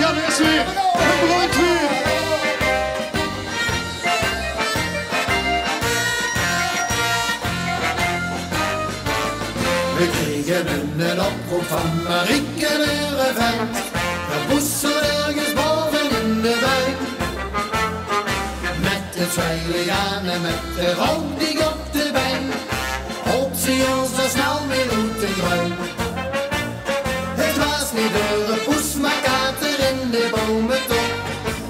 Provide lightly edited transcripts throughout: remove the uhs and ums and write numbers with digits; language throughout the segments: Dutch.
gaan eerst weer. Het brandt weer. We kregen een oproep van Marieke Eurevent. We moesten ergens boven in de wijn. Met het zeilen gaan en met de houding op de been. Hoopt ze ons zo snel weer moeten gooien. Het was niet door een poes, maar kater in de bomentop.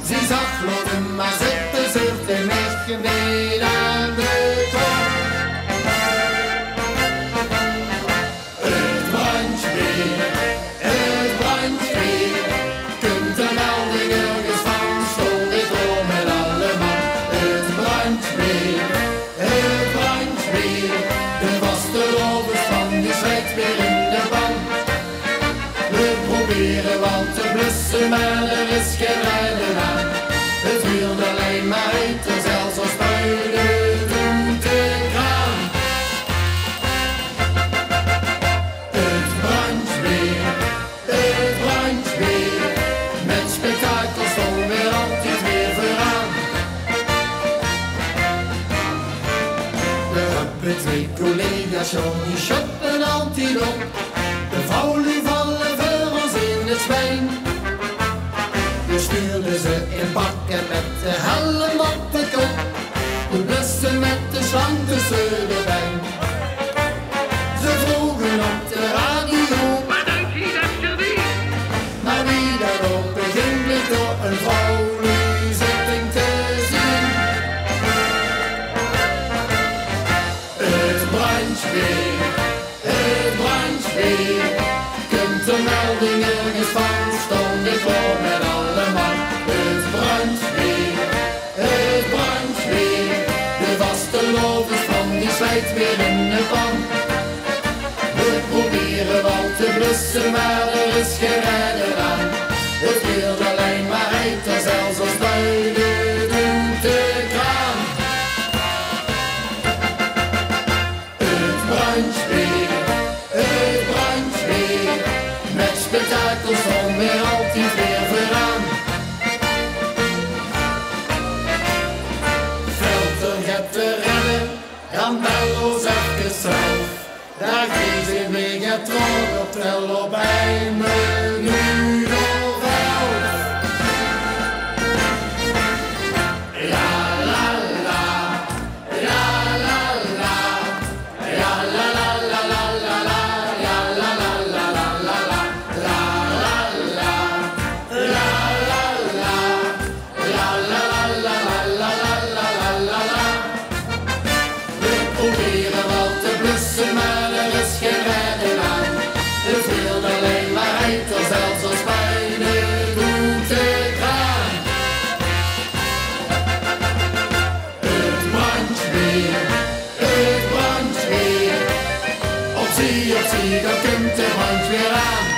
Ze zag lopen, maar zette zucht en echt gemeen aan de top. Het brandt weer, kunt de melding ergens van, stond ik door met alle man. Het brandt weer, de vaste lovers van die zwijgt weer in de ban. We proberen wel te blussen, maar er is geen rijden aan. Het duurt alleen maar heter, zelfs als spuien doet de kraan. Het brandt weer, met spektakels stonden we altijd weer vooraan. We hebben twee collega's, Johnny Schop en Antilop. De vrouwen vallen voor ons in het zwijn. We stuurden ze in bakken met de helm op de kop. We blussen met de slang tussen de wijn. Ze vroegen op de radio, Maar dank je dat je weet. maar wie daarop begint bleek door een vrouwelijke zetting te zien. Het brandt weer, kunt de melding ergens van, stond ik voor met alle man. Het brandt weer, de vaste lovers van die slijt weer in de pan. We proberen wel te blussen, maar er is geen rijden aan. Het duurt alleen maar heter, zelfs als buien doet de kraan. Het brandt weer, met spektakels stonden we altijd weer vooraan. Velter gaat te rennen, dan bel ons even zelf. Daar geef ik mee getrokken op tel op 1 minuut of 11. Ja la la, ja la la, ja la la la la la la, ja la la la la la la, la la la, la la la, ja la la la la la la la la. We proberen wel te blussen, maar er is geen rijden aan. Het duurt alleen maar heter, zelfs als buien doet de kraan. Het brandt weer, op zie, dat komt de brand weer aan.